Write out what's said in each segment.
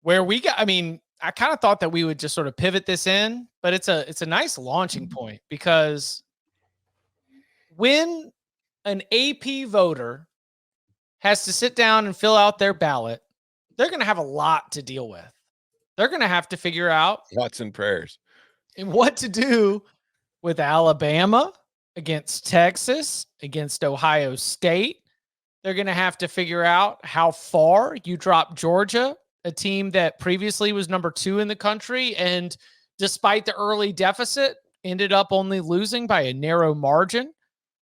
where we got, I mean, I kind of thought that we would just sort of pivot this in, but it's a nice launching point because when an AP voter has to sit down and fill out their ballot, they're going to have a lot to deal with. They're going to have to figure out Thoughts and prayers. what to do with Alabama against Texas, against Ohio State. They're going to have to figure out how far you drop Georgia, a team that previously was number 2 in the country. And despite the early deficit, ended up only losing by a narrow margin.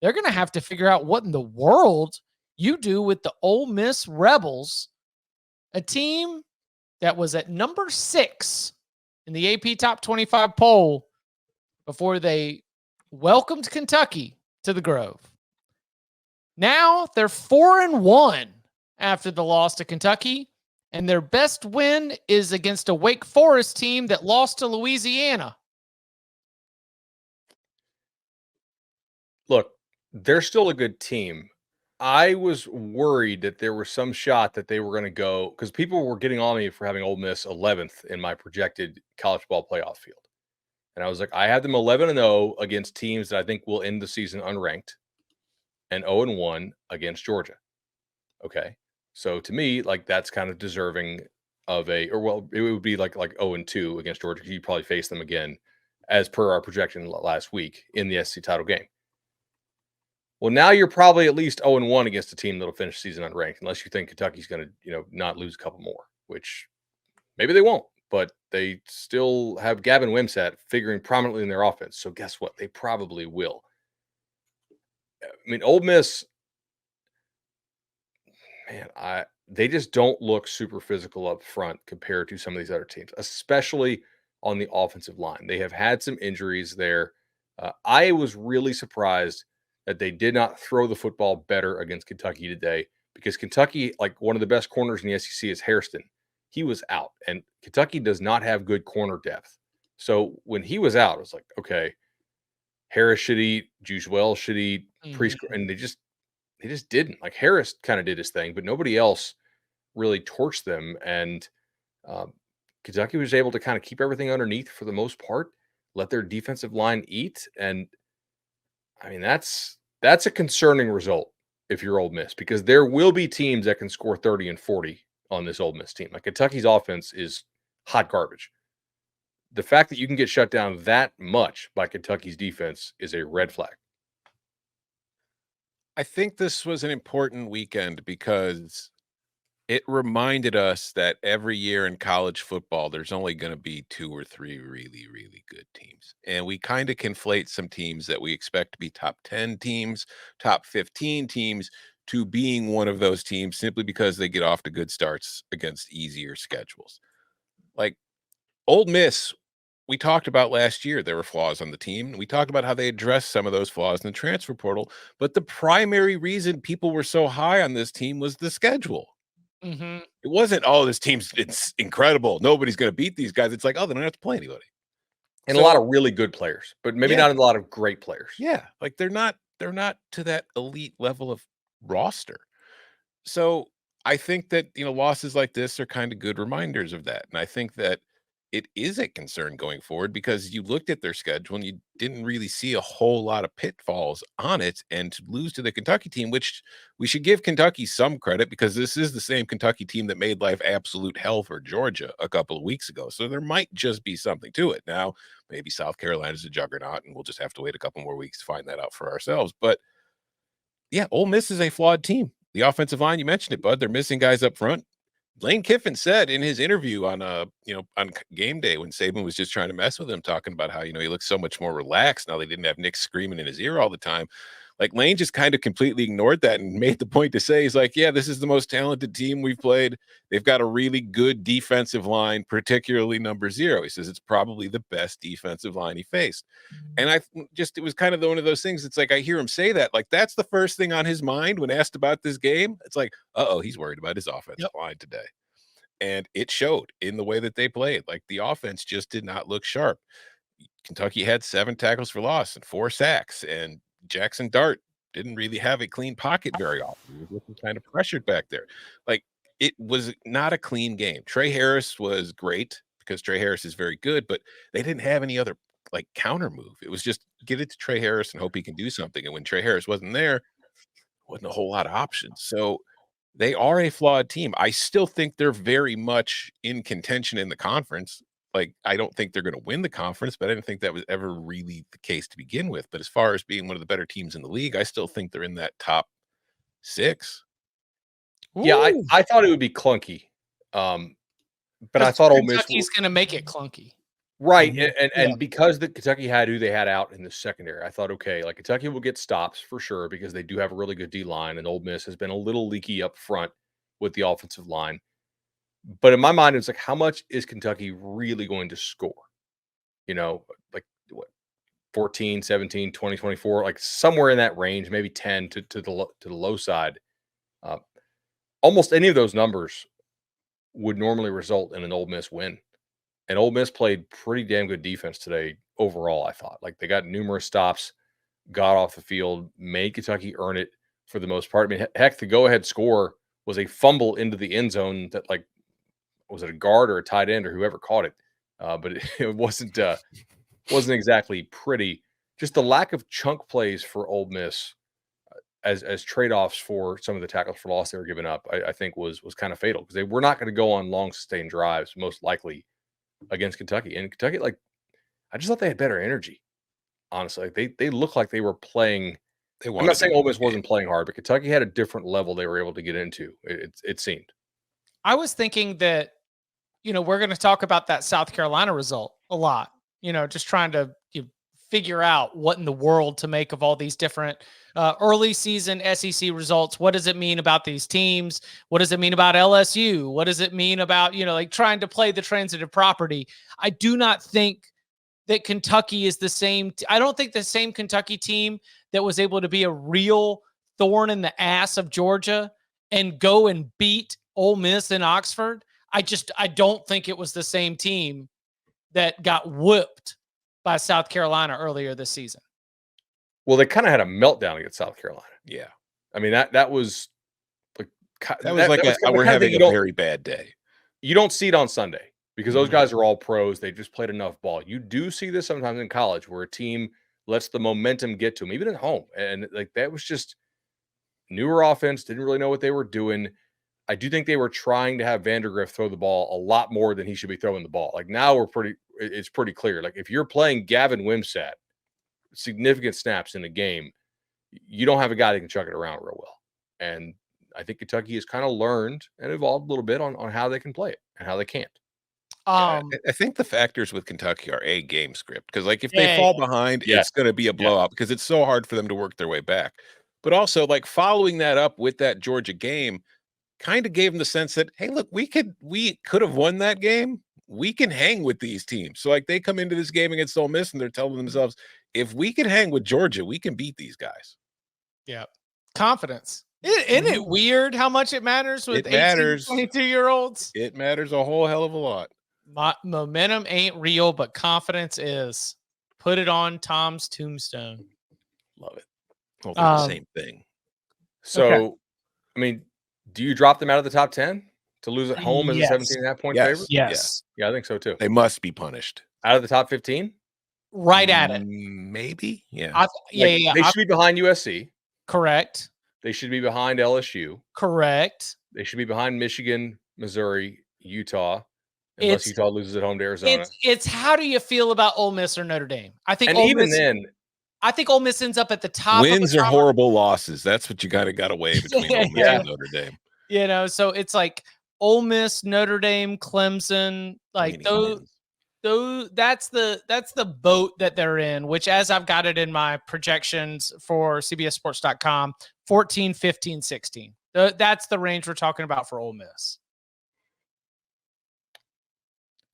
They're going to have to figure out what in the world you do with the Ole Miss Rebels, a team that was at number 6 in the AP Top 25 poll before they welcomed Kentucky to the Grove. Now they're 4-1 after the loss to Kentucky, and their best win is against a Wake Forest team that lost to Louisiana. Look, they're still a good team. I was worried that there was some shot that they were going to go, because people were getting on me for having Ole Miss 11th in my projected college ball playoff field. And I was like, I have them 11-0 against teams that I think will end the season unranked, and 0-1 against Georgia. Okay. So to me, like, that's kind of deserving of it would be like 0-2 against Georgia. You probably face them again as per our projection last week in the SEC title game. Well, now you're probably at least 0-1 against a team that'll finish the season unranked, unless you think Kentucky's going to, not lose a couple more, which maybe they won't, but they still have Gavin Wimsatt figuring prominently in their offense. So guess what? They probably will. I mean, Ole Miss, man, they just don't look super physical up front compared to some of these other teams, especially on the offensive line. They have had some injuries there. I was really surprised that they did not throw the football better against Kentucky today, because Kentucky, like, one of the best corners in the SEC is Hairston. He was out, and Kentucky does not have good corner depth. So when he was out, I was like, okay, Harris should eat, Juice should eat, and they just didn't. Like, Harris kind of did his thing, but nobody else really torched them. And Kentucky was able to kind of keep everything underneath for the most part, let their defensive line eat. And I mean, that's a concerning result if you're Ole Miss, because there will be teams that can score 30 and 40 on this Ole Miss team. Like, Kentucky's offense is hot garbage. The fact that you can get shut down that much by Kentucky's defense is a red flag. I think this was an important weekend because it reminded us that every year in college football, there's only going to be 2 or 3 really, really good teams. And we kind of conflate some teams that we expect to be top 10 teams, top 15 teams, to being one of those teams simply because they get off to good starts against easier schedules. Like Ole Miss, we talked about last year, there were flaws on the team. We talked about how they addressed some of those flaws in the transfer portal. But the primary reason people were so high on this team was the schedule. Mm-hmm. It wasn't, this team's it's incredible, nobody's going to beat these guys. It's like, they don't have to play anybody. And a lot of really good players, but maybe not a lot of great players. Yeah, like they're not to that elite level of roster. So I think that, losses like this are kind of good reminders of that. And I think that it is a concern going forward, because you looked at their schedule and you didn't really see a whole lot of pitfalls on it. And to lose to the Kentucky team, which we should give Kentucky some credit, because this is the same Kentucky team that made life absolute hell for Georgia a couple of weeks ago. So there might just be something to it. Now, maybe South Carolina's a juggernaut, and we'll just have to wait a couple more weeks to find that out for ourselves. But yeah, Ole Miss is a flawed team. The offensive line, you mentioned it, Bud. They're missing guys up front. Lane Kiffin said in his interview on game day, when Saban was just trying to mess with him, talking about how, he looks so much more relaxed now they didn't have Nick screaming in his ear all the time. Like, Lane just kind of completely ignored that and made the point to say, he's like, yeah, this is the most talented team we've played. They've got a really good defensive line, particularly number 0. He says it's probably the best defensive line he faced. And it was kind of one of those things. It's like, I hear him say that, like, that's the first thing on his mind when asked about this game. It's like, he's worried about his offensive line today. And it showed in the way that they played. Like, the offense just did not look sharp. Kentucky had 7 tackles for loss and 4 sacks, and Jackson Dart didn't really have a clean pocket very often. He was looking kind of pressured back there. Like, it was not a clean game. Trey Harris was great because Trey Harris is very good, but they didn't have any other like counter move. It was just get it to Trey Harris and hope he can do something. And when Trey Harris wasn't there, wasn't a whole lot of options. So they are a flawed team. I still think they're very much in contention in the conference. Like, I don't think they're going to win the conference, but I didn't think that was ever really the case to begin with. But as far as being one of the better teams in the league, I still think they're in that top 6. Yeah, Ooh. I thought it would be clunky. But I 'Cause thought Ole Miss Kentucky's going to make it clunky. right, Mhm. and Yeah. because the Kentucky had who they had out in the secondary, I thought, okay, like Kentucky will get stops for sure because they do have a really good D line, and Ole Miss has been a little leaky up front with the offensive line. But in my mind, it's like, how much is Kentucky really going to score? You know, like what, 14, 17, 20, 24, like somewhere in that range, maybe 10 to the low side. Uh, almost any of those numbers would normally result in an Ole Miss win. And Ole Miss played pretty damn good defense today overall, I thought. Like they got numerous stops, got off the field, made Kentucky earn it for the most part. I mean, heck, the go-ahead score was a fumble into the end zone that, like, was it a guard or a tight end or whoever caught it? But it wasn't exactly pretty. Just the lack of chunk plays for Ole Miss as trade-offs for some of the tackles for loss they were giving up, I think was kind of fatal because they were not going to go on long sustained drives, most likely against Kentucky. And Kentucky, like, I just thought they had better energy. Honestly, like they looked like they were playing. They I'm wanted not to saying win Ole the Miss wasn't playing hard, but Kentucky had a different level they were able to get into. It seemed. I was thinking that, we're going to talk about that South Carolina result a lot, just trying to figure out what in the world to make of all these different early season SEC results. What does it mean about these teams? What does it mean about LSU? What does it mean about, like trying to play the transitive property? I do not think that Kentucky is the same. I don't think the same Kentucky team that was able to be a real thorn in the ass of Georgia and go and beat Ole Miss in Oxford. I don't think it was the same team that got whooped by South Carolina earlier this season. Well, they kind of had a meltdown against South Carolina. Yeah. I mean, that was like that was like we're having a very bad day. You don't see it on Sunday because those Mhm. guys are all pros. They just played enough ball. You do see this sometimes in college where a team lets the momentum get to them, even at home. And like that was just newer offense, didn't really know what they were doing. I do think they were trying to have Vandergriff throw the ball a lot more than he should be throwing the ball. Like now it's pretty clear. Like if you're playing Gavin Wimsatt significant snaps in a game, you don't have a guy that can chuck it around real well. And I think Kentucky has kind of learned and evolved a little bit on how they can play it and how they can't. Yeah, I think the factors with Kentucky are a game script because, like, if they Yeah, fall behind, Yeah. it's going to be a blowout because it's so hard for them to work their way back. But also, like, following that up with that Georgia game kind of gave them the sense that, hey, look, we could have won that game. We can hang with these teams. So, like, they come into this game against Ole Miss and they're telling themselves, if we can hang with Georgia, we can beat these guys. Yeah. Confidence. Isn't it weird how much it matters with It matters. 22-year-olds? It matters a whole hell of a lot. Momentum ain't real, but confidence is. Put it on Tom's tombstone. Love it. Well, they're the same thing. So, I mean, do you drop them out of the top 10 to lose at home as a 17.5 point favorite? Yes. Yeah, I think so too. They must be punished. Out of the top 15? Right at it. Maybe. Yeah. Yeah. They should be behind USC. Correct. They should be behind LSU. Correct. They should be behind Michigan, Missouri, Utah, unless Utah loses at home to Arizona. It's how do you feel about Ole Miss or Notre Dame? I think I think Ole Miss ends up at the top. Wins or horrible losses. That's what you got to weigh between Ole Miss and Notre Dame. So it's like Ole Miss, Notre Dame, Clemson, like that's the boat that they're in, which, as I've got it in my projections for CBSSports.com, 14, 15, 16. That's the range we're talking about for Ole Miss.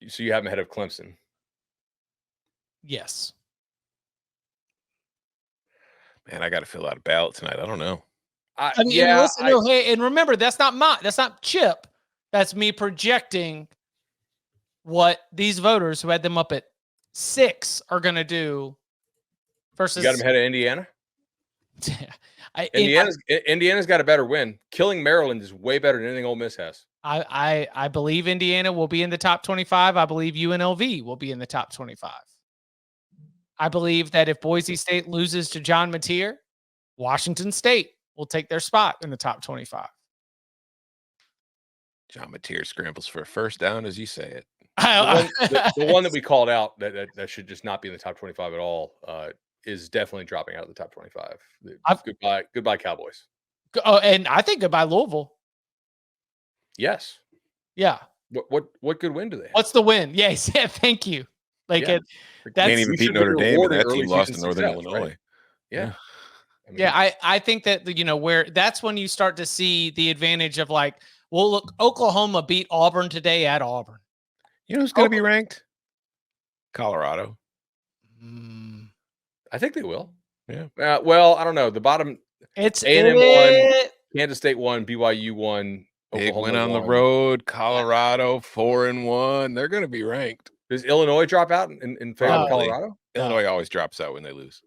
So you have them ahead of Clemson? Yes. Man, I got to fill out a ballot tonight. I don't know. Hey, and remember, that's not Chip. That's me projecting what these voters who had them up at 6 are going to do versus. You got them ahead of Indiana? Indiana's got a better win. Killing Maryland is way better than anything Ole Miss has. I believe Indiana will be in the top 25. I believe UNLV will be in the top 25. I believe that if Boise State loses to John Mateer, Washington State will take their spot in the top 25. John Mateer scrambles for a first down as you say it. The one that we called out that should just not be in the top 25 at all is definitely dropping out of the top 25. Goodbye Cowboys. Oh, and I think goodbye Louisville. Yes. Yeah. What good win do they have? What's the win? Yes. Yeah. Thank you. Like Yeah. that's Can't even beat Notre Dame, and that team lost to Northern Illinois. Right? Yeah. I mean, I think that where that's when you start to see the advantage of like, well, look, Oklahoma beat Auburn today at Auburn. You know who's going to be ranked? Colorado. I think they will. Yeah. Well, I don't know. The bottom. It's A&M won. Kansas State won. BYU won. Big Oklahoma win on won. the road. Colorado 4-1. They're going to be ranked. Does Illinois drop out in favor of Colorado? Illinois always drops out when they lose.